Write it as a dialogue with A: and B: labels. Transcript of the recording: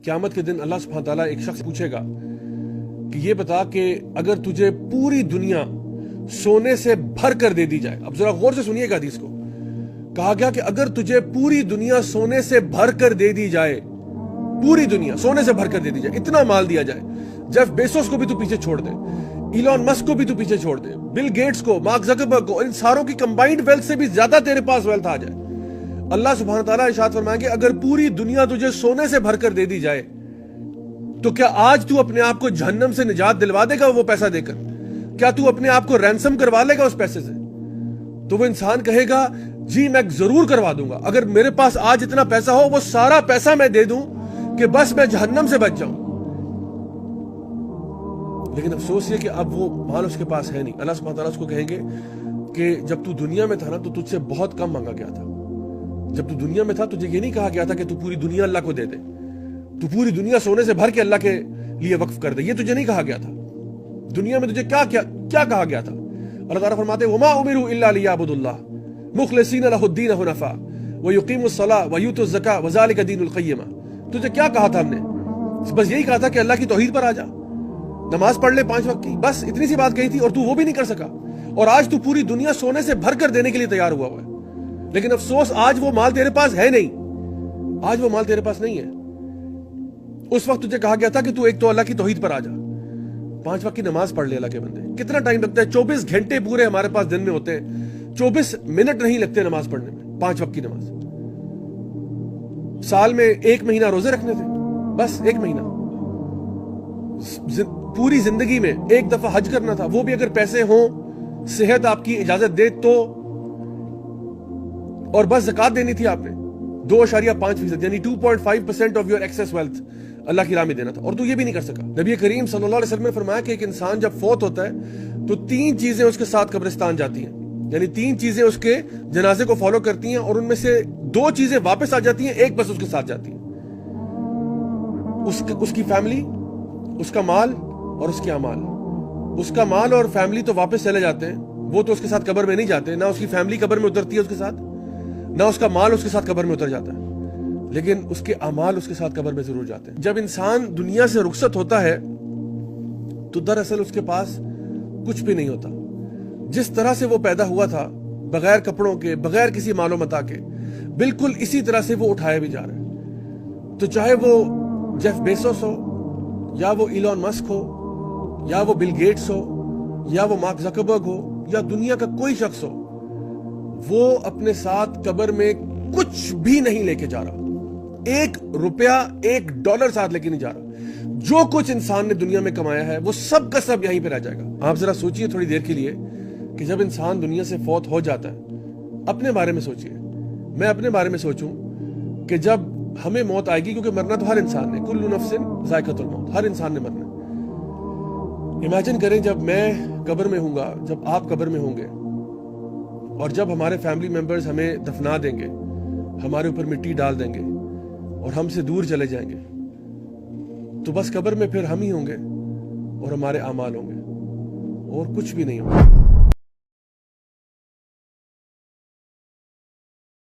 A: قیامت کے دن اللہ سبحانہ تعالیٰ ایک شخص پوچھے گا کہ یہ بتا کہ اگر تجھے پوری دنیا سونے سے بھر کر دے دی جائے، اب ذرا غور سے سنیے گا حدیث کو، کہا گیا کہ اگر تجھے پوری دنیا سونے سے بھر کر دے دی جائے، پوری دنیا سونے سے بھر کر دے دی جائے، اتنا مال دیا جائے، جیف بیسوس کو بھی تو پیچھے چھوڑ دے، ایلون مسک کو بھی تو پیچھے چھوڑ دے، بل گیٹس کو، مارک زکربرگ کو، ان ساروں کی کمبائنڈ ویلتھ سے بھی زیادہ تیرے پاس ویلتھ آ جائے، اللہ سبحانہ تعالیٰ ارشاد فرمائیں گے اگر پوری دنیا تجھے سونے سے بھر کر دے دی جائے تو کیا آج تو اپنے آپ کو جہنم سے نجات دلوا دے گا وہ پیسہ دے کر؟ کیا تو اپنے آپ کو رینسم کروا لے گا اس پیسے سے؟ تو وہ انسان کہے گا جی میں ضرور کروا دوں گا، اگر میرے پاس آج اتنا پیسہ ہو وہ سارا پیسہ میں دے دوں کہ بس میں جہنم سے بچ جاؤں۔ لیکن افسوس یہ کہ اب وہ مال اس کے پاس ہے نہیں۔ اللہ سبحانہ تعالیٰ اس کو کہیں گے کہ جب تو دنیا میں تھا نا تو تجھ سے بہت کم مانگا گیا تھا، جب تو دنیا میں تھا تجھے یہ نہیں کہا گیا تھا کہ تو پوری دنیا اللہ کو دے دے، تو پوری دنیا سونے سے بھر کے اللہ کے لیے وقف کر دے، یہ تجھے نہیں کہا گیا تھا۔ دنیا میں تجھے کیا کہا گیا تھا؟ اللہ تعالیٰ فرماتے ہیں وَمَا أُمِرُوا إِلَّا لِيَعْبُدُوا اللَّهَ مُخْلِصِينَ لَهُ الدِّينَ حُنَفَاءَ وَيُقِيمُوا الصَّلَاةَ وَيُؤْتُوا الزَّكَاةَ وَذَلِكَ دِينُ الْقَيِّمَةِ۔ تجھے کیا کہا تھا ہم نے؟ بس یہی کہا تھا کہ اللہ کی توحید پر آ جا، نماز پڑھ لے 5 وقت کی، بس اتنی سی بات کہی تھی اور تو وہ بھی نہیں کر سکا، اور آج تو پوری دنیا سونے سے بھر کر دینے کے لیے تیار ہوا ہے۔ لیکن افسوس آج وہ مال تیرے پاس ہے نہیں، آج وہ مال تیرے پاس نہیں ہے۔ اس وقت تجھے کہا گیا تھا کہ تو ایک تو اللہ کی توحید پر آ جا، 5 وقت کی نماز پڑھ لے اللہ کے بندے۔ کتنا ٹائم لگتا ہے؟ 24 گھنٹے پورے ہمارے پاس دن میں ہوتے ہیں، 24 منٹ نہیں لگتے نماز پڑھنے میں، 5 وقت کی نماز۔ سال میں 1 مہینہ روزے رکھنے تھے، بس 1 مہینہ۔ پوری زندگی میں 1 دفعہ حج کرنا تھا، وہ بھی اگر پیسے ہوں، صحت آپ کی اجازت دے تو، اور بس زکوٰۃ دینی تھی آپ نے 2.5% یعنی 2.5% آف یور ایکسیس ویلتھ اللہ کی راہ میں دینا تھا، اور تو یہ بھی نہیں کر سکا۔ نبی کریم صلی اللہ علیہ وسلم نے فرمایا کہ ایک انسان جب فوت ہوتا ہے تو 3 چیزیں اس کے ساتھ قبرستان جاتی ہیں، یعنی 3 چیزیں اس کے جنازے کو فالو کرتی ہیں، اور ان میں سے 2 چیزیں واپس آ جاتی ہیں، 1 بس اس کے ساتھ جاتی ہیں، اس کی فیملی، اس کا مال اور اس کے اعمال۔ اس کا مال اور فیملی تو واپس چلے جاتے ہیں، وہ تو اس کے ساتھ قبر میں نہیں جاتے، نہ اس کی فیملی قبر میں اترتی ہے اس کے ساتھ، نہ اس کا مال اس کے ساتھ قبر میں اتر جاتا ہے، لیکن اس کے اعمال اس کے ساتھ قبر میں ضرور جاتے ہیں۔ جب انسان دنیا سے رخصت ہوتا ہے تو دراصل اس کے پاس کچھ بھی نہیں ہوتا۔ جس طرح سے وہ پیدا ہوا تھا، بغیر کپڑوں کے، بغیر کسی مال و متاع کے، بالکل اسی طرح سے وہ اٹھایا بھی جا رہا ہے۔ تو چاہے وہ جیف بیسوس ہو، یا وہ ایلون مسک ہو، یا وہ بل گیٹس ہو، یا وہ مارک زکربرگ ہو، یا دنیا کا کوئی شخص ہو، وہ اپنے ساتھ قبر میں کچھ بھی نہیں لے کے جا رہا، 1 روپیہ 1 ڈالر ساتھ لے کے نہیں جا رہا۔ جو کچھ انسان نے دنیا میں کمایا ہے وہ سب کا سب یہیں پہ رہ جائے گا۔ آپ ذرا سوچئے تھوڑی دیر کے لیے کہ جب انسان دنیا سے فوت ہو جاتا ہے، اپنے بارے میں سوچئے، میں اپنے بارے میں سوچوں کہ جب ہمیں موت آئے گی، کیونکہ مرنا تو ہر انسان نے، کل نفس ذائقۃ الموت، ہر انسان نے مرنا۔ امیجن کریں جب میں قبر میں ہوں گا، جب آپ قبر میں ہوں گے، اور جب ہمارے فیملی ممبرز ہمیں دفنا دیں گے، ہمارے اوپر مٹی ڈال دیں گے اور ہم سے دور چلے جائیں گے، تو بس قبر میں پھر ہم ہی ہوں گے اور ہمارے اعمال ہوں گے، اور کچھ بھی نہیں ہوگا۔